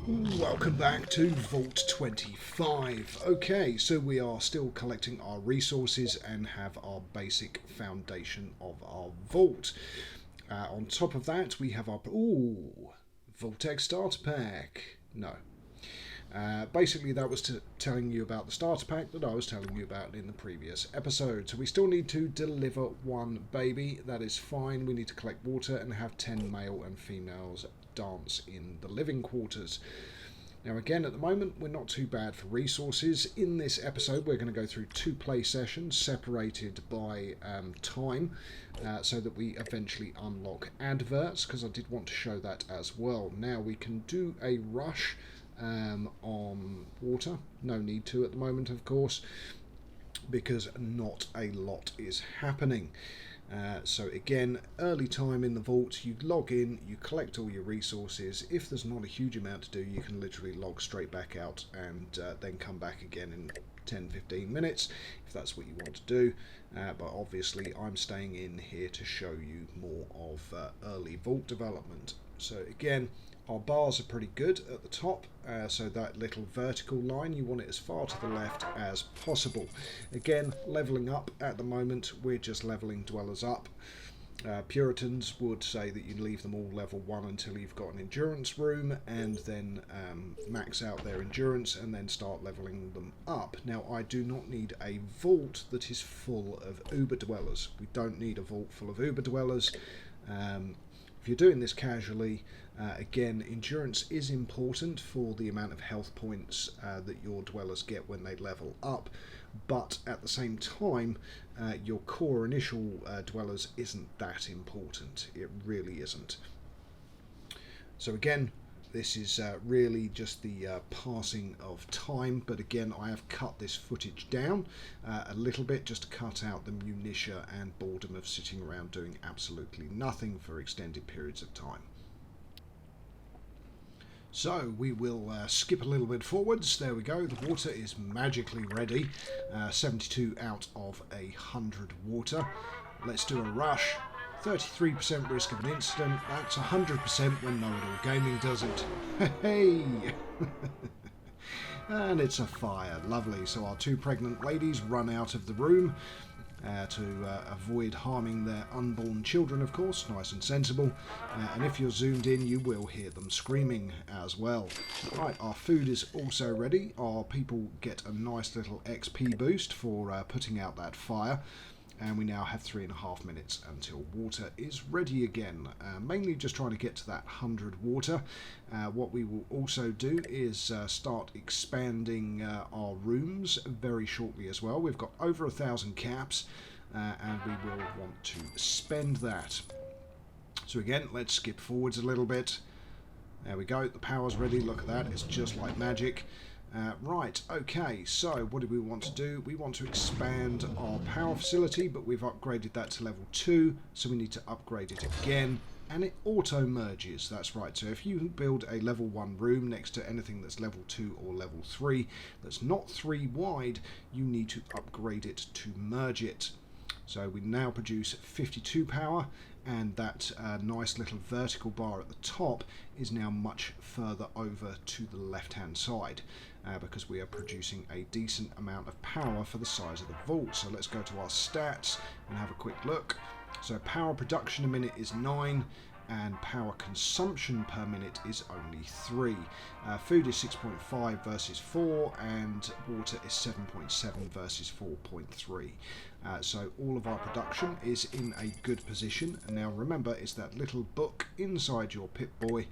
Welcome back to Vault 25. Okay, so we are still collecting our resources and have our basic foundation of our vault. On top of that, we have our vault-tec starter pack. No. Basically, that was telling you about the starter pack that I was telling you about in the previous episode. So we still need to deliver one baby. That is fine. We need to collect water and have 10 male and females dance in the living quarters. Now again, at the moment we're not too bad for resources. In this episode we're going to go through 2 play sessions separated by time, so that we eventually unlock adverts, because I did want to show that as well. Now we can do a rush on water. No need to at the moment, of course, because not a lot is happening. So again, early time in the vault, you log in, you collect all your resources. If there's not a huge amount to do, you can literally log straight back out and then come back again in 10-15 minutes if that's what you want to do. But obviously I'm staying in here to show you more of early vault development. So again, our bars are pretty good at the top, so that little vertical line, you want it as far to the left as possible. Again, levelling up at the moment, we're just levelling dwellers up. Puritans would say that you leave them all level 1 until you've got an endurance room, and then max out their endurance and then start levelling them up. Now I do not need a vault that is full of uber dwellers. We don't need a vault full of uber dwellers. If you're doing this casually, again, endurance is important for the amount of health points that your dwellers get when they level up, but at the same time, your core initial dwellers isn't that important. It really isn't. So again, this is really just the passing of time, but again I have cut this footage down a little bit just to cut out the minutia and boredom of sitting around doing absolutely nothing for extended periods of time. So we will skip a little bit forwards. There we go, the water is magically ready. 72 out of 100 water. Let's do a rush. 33% risk of an incident. That's 100% when Know-It-All Gaming does it. Hey! And it's a fire. Lovely. So our 2 pregnant ladies run out of the room to avoid harming their unborn children, of course. Nice and sensible. And if you're zoomed in, you will hear them screaming as well. Right, our food is also ready. Our people get a nice little XP boost for putting out that fire. And we now have 3.5 minutes until water is ready again. Mainly just trying to get to that 100 water. What we will also do is start expanding our rooms very shortly as well. We've got over 1,000 caps, and we will want to spend that. So again, let's skip forwards a little bit. There we go, the power's ready. Look at that, it's just like magic. Right, okay, so what do we want to do? We want to expand our power facility, but we've upgraded that to level 2, so we need to upgrade it again, and it auto merges. That's right, so if you build a level 1 room next to anything that's level 2 or level 3 that's not 3 wide, you need to upgrade it to merge it. So we now produce 52 power, and that nice little vertical bar at the top is now much further over to the left hand side, because we are producing a decent amount of power for the size of the vault. So let's go to our stats and have a quick look. So power production a minute is 9, and power consumption per minute is only 3. Food is 6.5 versus 4, and water is 7.7 versus 4.3. So all of our production is in a good position. And now remember, it's that little book inside your Pip-Boy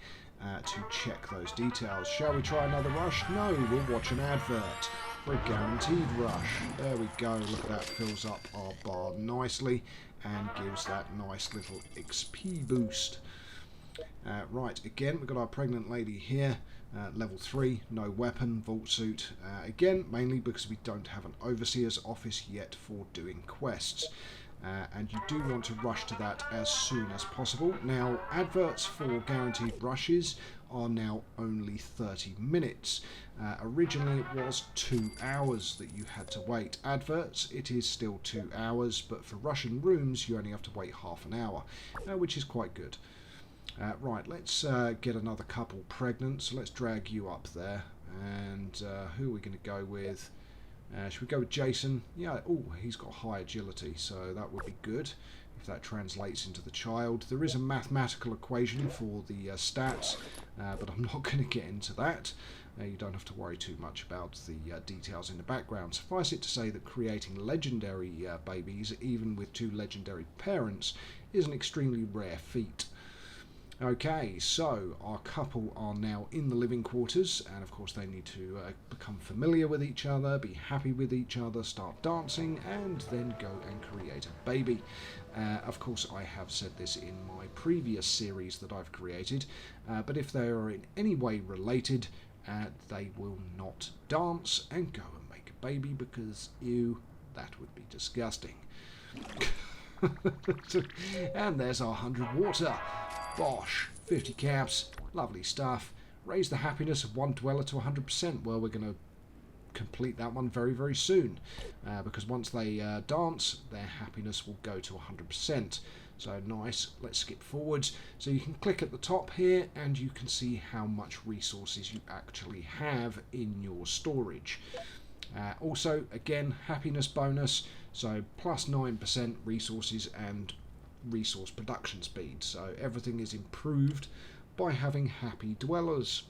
to check those details. Shall we try another rush? No, we'll watch an advert for a guaranteed rush. There we go, look at that, fills up our bar nicely and gives that nice little XP boost. Right, again, we've got our pregnant lady here, level 3, no weapon, vault suit. Again, mainly because we don't have an overseer's office yet for doing quests. And you do want to rush to that as soon as possible. Now, adverts for guaranteed rushes are now only 30 minutes. Originally it was 2 hours that you had to wait. Adverts, it is still 2 hours, but for Russian rooms you only have to wait half an hour, which is quite good. Right, let's get another couple pregnant. So let's drag you up there. And who are we going to go with? Should we go with Jason? Yeah, oh, he's got high agility, so that would be good if that translates into the child. There is a mathematical equation for the stats, but I'm not going to get into that. You don't have to worry too much about the details in the background. Suffice it to say that creating legendary babies, even with 2 legendary parents, is an extremely rare feat. Okay, so our couple are now in the living quarters, and of course they need to become familiar with each other, be happy with each other, start dancing, and then go and create a baby. Of course, I have said this in my previous series that I've created, but if they are in any way related, they will not dance and go and make a baby, because, ew, that would be disgusting. And there's our 100 water. Bosh, 50 caps, lovely stuff. Raise the happiness of one dweller to 100%. Well, we're going to complete that one very, very soon, because once they dance, their happiness will go to 100%. So nice. Let's skip forwards. So you can click at the top here and you can see how much resources you actually have in your storage. Also, again, happiness bonus, so plus 9% resources and resource production speed. So everything is improved by having happy dwellers.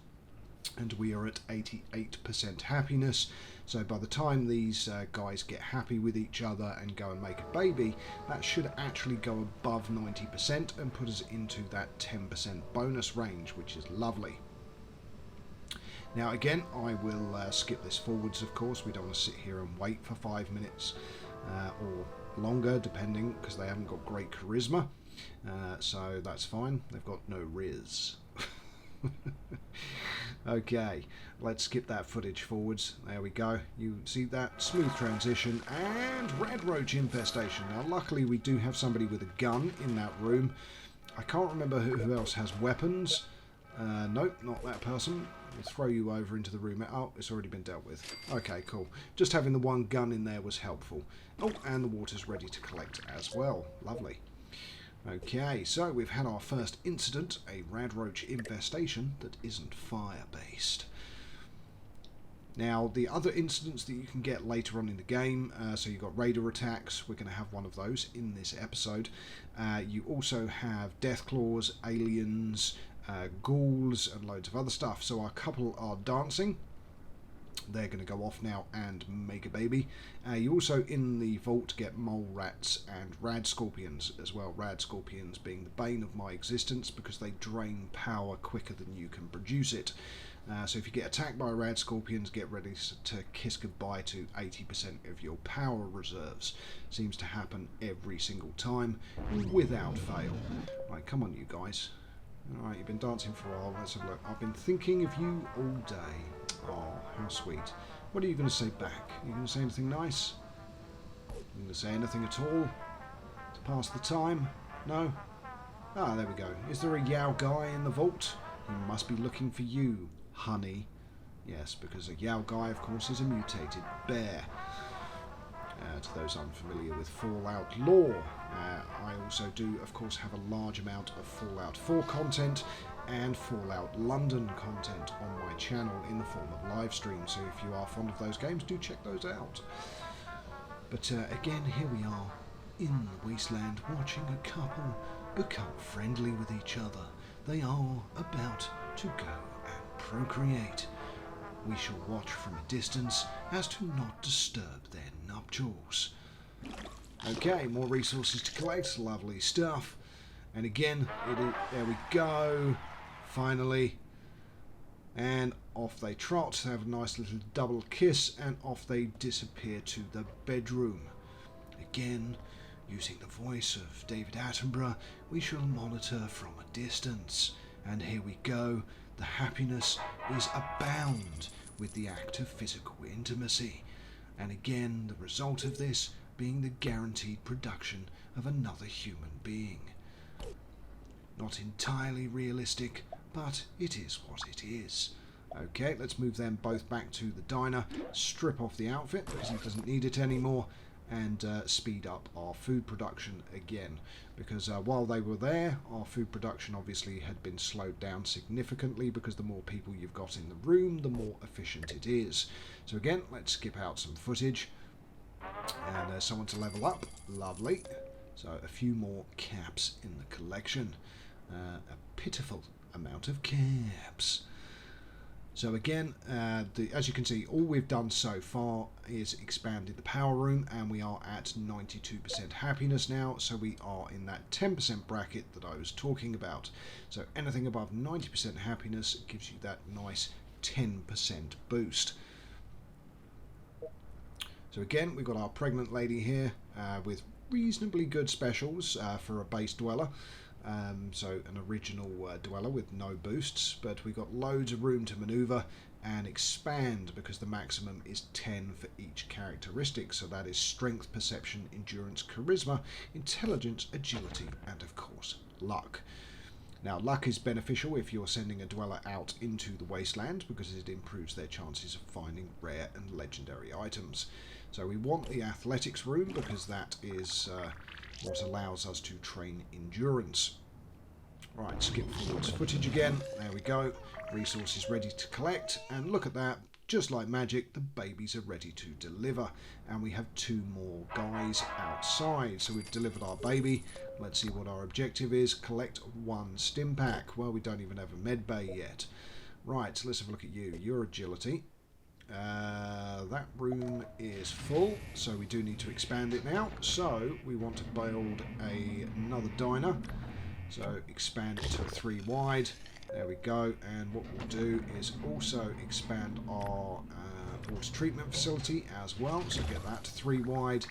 And we are at 88% happiness. So by the time these guys get happy with each other and go and make a baby, that should actually go above 90% and put us into that 10% bonus range, which is lovely. Now again, I will skip this forwards, of course. We don't want to sit here and wait for 5 minutes or longer, depending, because they haven't got great charisma. So that's fine. They've got no riz. Okay, let's skip that footage forwards. There we go. You see that smooth transition and red roach infestation. Now luckily we do have somebody with a gun in that room. I can't remember who else has weapons. Nope, not that person. We'll throw you over into the room. Oh, it's already been dealt with. Okay, cool. Just having the one gun in there was helpful. Oh, and the water's ready to collect as well. Lovely. Okay, so we've had our first incident, a radroach infestation that isn't fire-based. Now, the other incidents that you can get later on in the game, so you've got raider attacks, we're going to have one of those in this episode. You also have death claws, aliens, ghouls, and loads of other stuff. So our couple are dancing. They're going to go off now and make a baby. You also, in the vault, get mole rats and rad scorpions as well. Rad scorpions being the bane of my existence because they drain power quicker than you can produce it. So if you get attacked by rad scorpions, get ready to kiss goodbye to 80% of your power reserves. Seems to happen every single time, without fail. Right, come on you guys. Alright, you've been dancing for a while. Let's have a look. I've been thinking of you all day. Oh, how sweet. What are you going to say back? Are you going to say anything nice? Are you going to say anything at all? To pass the time? No? Ah, there we go. Is there a Yao guy in the vault? He must be looking for you, honey. Yes, because a Yao guy, of course, is a mutated bear. To those unfamiliar with Fallout lore, I also do, of course, have a large amount of Fallout 4 content and Fallout London content on my channel in the form of live streams. So if you are fond of those games, do check those out. But again, here we are in the wasteland, watching a couple become friendly with each other. They are about to go and procreate. We shall watch from a distance as to not disturb their nuptials. Okay, more resources to collect. Lovely stuff. And again, there we go. Finally. And off they trot. They have a nice little double kiss. And off they disappear to the bedroom. Again, using the voice of David Attenborough, we shall monitor from a distance. And here we go. The happiness is abound with the act of physical intimacy. And again, the result of this being the guaranteed production of another human being. Not entirely realistic, but it is what it is. Okay, let's move them both back to the diner, strip off the outfit because he doesn't need it anymore, and speed up our food production again, because while they were there, our food production obviously had been slowed down significantly, because the more people you've got in the room, the more efficient it is. So again, let's skip out some footage, and there's someone to level up. Lovely. So a few more caps in the collection. A pitiful amount of caps. So again, as you can see, all we've done so far is expanded the power room, and we are at 92% happiness now, so we are in that 10% bracket that I was talking about. So anything above 90% happiness gives you that nice 10% boost. So again, we've got our pregnant lady here with reasonably good specials for a base dweller. So an original dweller with no boosts, but we've got loads of room to maneuver and expand, because the maximum is 10 for each characteristic. So that is strength, perception, endurance, charisma, intelligence, agility, and of course luck. Now, luck is beneficial if you're sending a dweller out into the wasteland, because it improves their chances of finding rare and legendary items. So we want the athletics room, because that is what allows us to train endurance. Right, skip forwards footage again. There we go. Resources ready to collect, and look at that. Just like magic, the babies are ready to deliver, and we have 2 more guys outside. So we've delivered our baby. Let's see what our objective is. Collect 1 stim pack. Well, we don't even have a med bay yet. Right, so let's have a look at you. Your agility. That room is full, so we do need to expand it now. So we want to build another diner. So expand it to a 3 wide. There we go. And what we'll do is also expand our water treatment facility as well. So get that to 3 wide.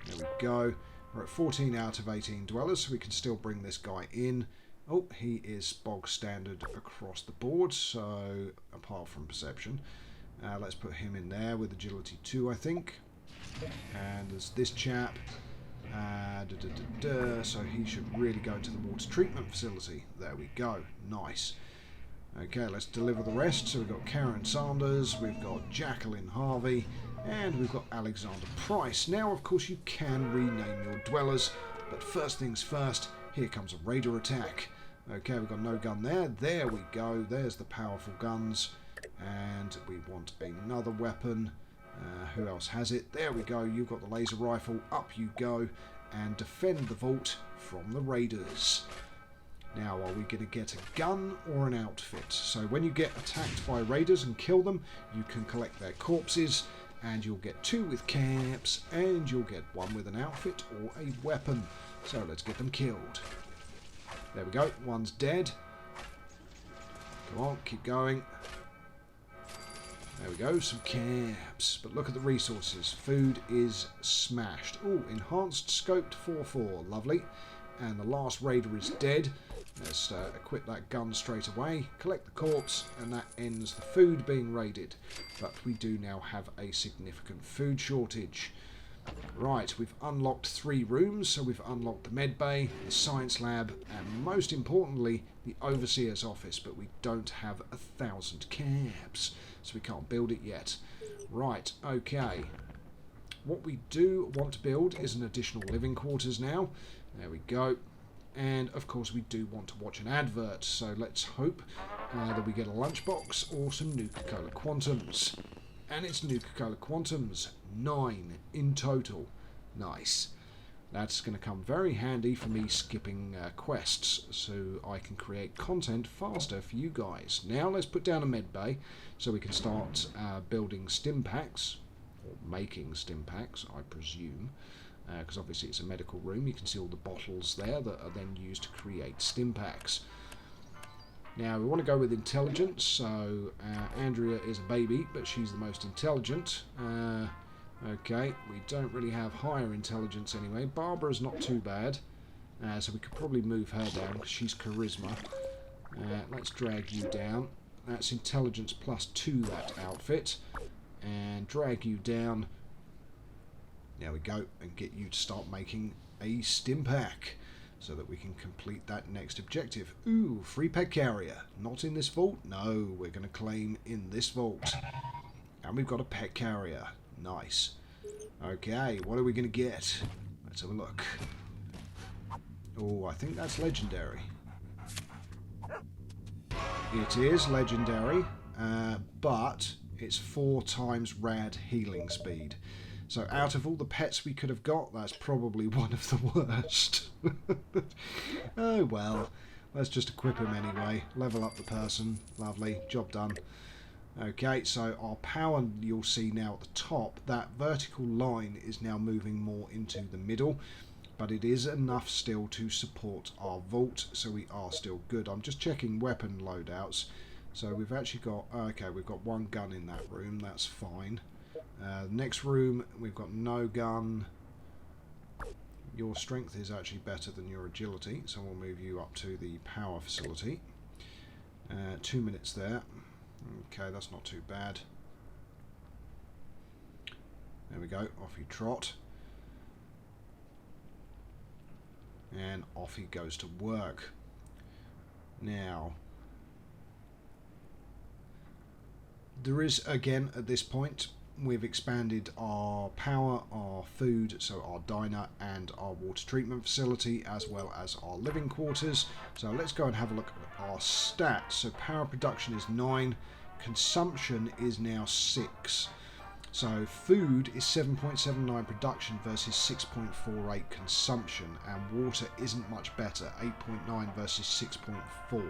There we go. We're at 14 out of 18 dwellers, so we can still bring this guy in. Oh, he is bog standard across the board, so apart from perception. Let's put him in there with agility 2, I think. And there's this chap. So he should really go into the water treatment facility. There we go. Nice. Okay, let's deliver the rest. So we've got Karen Sanders, we've got Jacqueline Harvey, and we've got Alexander Price. Now, of course, you can rename your dwellers, but first things first, here comes a raider attack. Okay, we've got no gun there. There we go. There's the powerful guns. And we want another weapon. Who else has it? There we go. You've got the laser rifle. Up you go. And defend the vault from the raiders. Now, are we going to get a gun or an outfit? So when you get attacked by raiders and kill them, you can collect their corpses. And you'll get 2 with caps. And you'll get 1 with an outfit or a weapon. So let's get them killed. There we go. One's dead. Come on, keep going. There we go, some caps. But look at the resources. Food is smashed. Oh, enhanced scoped 4-4. Lovely. And the last raider is dead. Let's equip that gun straight away. Collect the corpse, and that ends the food being raided. But we do now have a significant food shortage. Right, we've unlocked 3 rooms. So we've unlocked the med bay, the science lab, and most importantly, the overseer's office. But we don't have 1,000 caps, so we can't build it yet. Right, okay. What we do want to build is an additional living quarters now. There we go. And of course we do want to watch an advert, so let's hope that we get a lunchbox or some Nuka-Cola Quantums. And it's Nuka-Cola Quantums, 9 in total. Nice. That's going to come very handy for me skipping quests, so I can create content faster for you guys. Now let's put down a med bay so we can start building stim packs, or making stim packs, I presume. Because obviously it's a medical room. You can see all the bottles there that are then used to create stim packs. Now we want to go with intelligence, so Andrea is a baby, but she's the most intelligent. Okay, we don't really have higher intelligence anyway. Barbara's not too bad, so we could probably move her down because she's charisma. Let's drag you down. That's intelligence +2, that outfit. And drag you down. There we go, and get you to start making a stim pack so that we can complete that next objective. Ooh, free pet carrier. Not in this vault? No, we're going to claim in this vault. And we've got a pet carrier. Nice. Okay, what are we going to get? Let's have a look. Oh, I think that's legendary. It is legendary, but it's 4 times rad healing speed. So out of all the pets we could have got, that's probably one of the worst. Oh well, let's just equip him anyway. Level up the person. Lovely, job done. Okay, so our power, you'll see now at the top, that vertical line is now moving more into the middle, but it is enough still to support our vault, so we are still good. I'm just checking weapon loadouts. So we've actually got, okay, we've got 1 gun in that room, that's fine. Next room, we've got no gun. Your strength is actually better than your agility, so we'll move you up to the power facility. 2 minutes there. Okay, that's not too bad. There we go, off you trot. And off he goes to work. Now, there is, again, at this point, we've expanded our power, our food, so our diner and our water treatment facility, as well as our living quarters. So let's go and have a look at our stats. So power production is 9, consumption is now 6. So food is 7.79 production versus 6.48 consumption, and water isn't much better, 8.9 versus 6.4.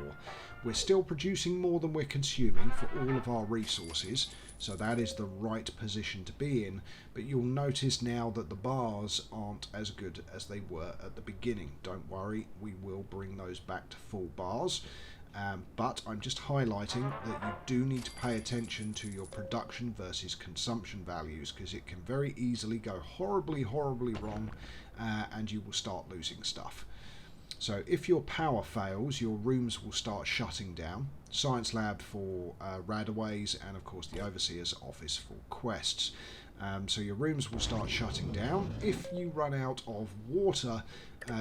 We're still producing more than we're consuming for all of our resources, so that is the right position to be in, but you'll notice now that the bars aren't as good as they were at the beginning. Don't worry, we will bring those back to full bars. But I'm just highlighting that you do need to pay attention to your production versus consumption values, because it can very easily go horribly wrong, and you will start losing stuff. So if your power fails, your rooms will start shutting down. Science lab for radaways, and of course the overseer's office for quests. So your rooms will start shutting down. If you run out of water,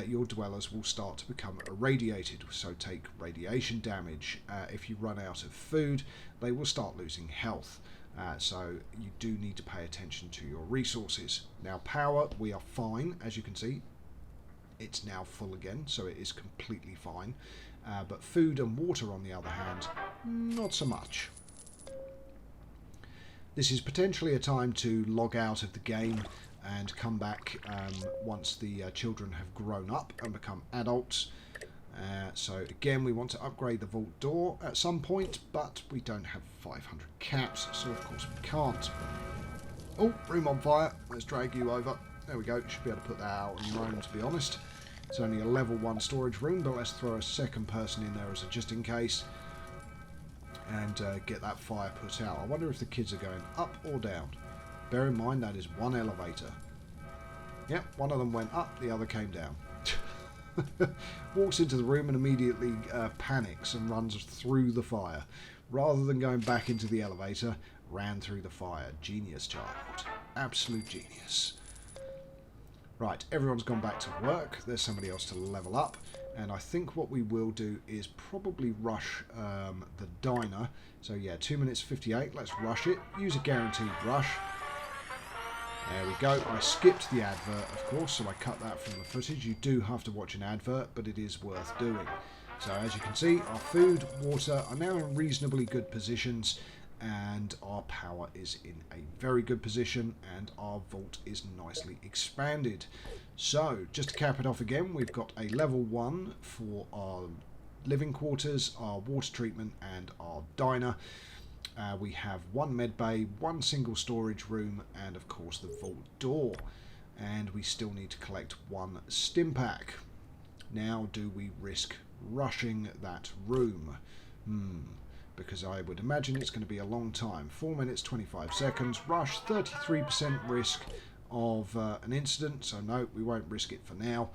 your dwellers will start to become irradiated, so take radiation damage. If you run out of food, they will start losing health. So you do need to pay attention to your resources. Now power, we are fine, as you can see. It's now full again, so it is completely fine. But food and water, on the other hand, not so much. This is potentially a time to log out of the game and come back once the children have grown up and become adults. So again, we want to upgrade the vault door at some point, but we don't have 500 caps, so of course we can't. Oh, room on fire. Let's drag you over. There we go. Should be able to put that out on your own, to be honest. It's only a level 1 storage room, but let's throw a second person in there as a just in case, and get that fire put out. I wonder if the kids are going up or down. Bear in mind that is 1 elevator. Yep, one of them went up, the other came down. Walks into the room and immediately panics and runs through the fire. Rather than going back into the elevator, ran through the fire. Genius child. Absolute genius. Right, everyone's gone back to work. There's somebody else to level up. And I think what we will do is probably rush the diner. So yeah, 2 minutes 58. Let's rush it. Use a guaranteed rush. There we go. I skipped the advert, of course, so I cut that from the footage. You do have to watch an advert, but it is worth doing. So as you can see, our food, water are now in reasonably good positions, and our power is in a very good position, and our vault is nicely expanded. So just to cap it off again, we've got a level 1 for our living quarters, our water treatment, and our diner. We have 1 med bay, 1 single storage room, and of course the vault door. And we still need to collect 1 stim pack. Now, do we risk rushing that room? Because I would imagine it's going to be a long time. 4 minutes 25 seconds. Rush, 33% risk of an incident. So no, we won't risk it for now.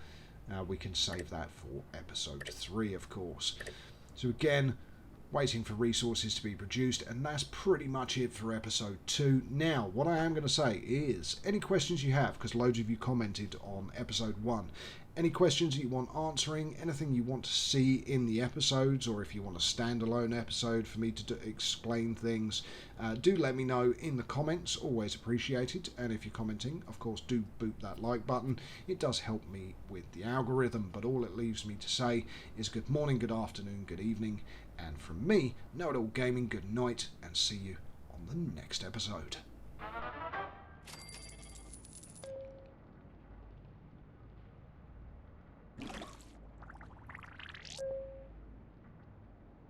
We can save that for episode 3, of course. So again, waiting for resources to be produced, and that's pretty much it for episode 2. Now, what I am going to say is, any questions you have, because loads of you commented on episode 1, any questions that you want answering, anything you want to see in the episodes, or if you want a standalone episode for me to explain things, do let me know in the comments, always appreciated. And if you're commenting, of course, do boot that like button. It does help me with the algorithm, but all it leaves me to say is good morning, good afternoon, good evening, and from me, Know It All Gaming, good night, and see you on the next episode.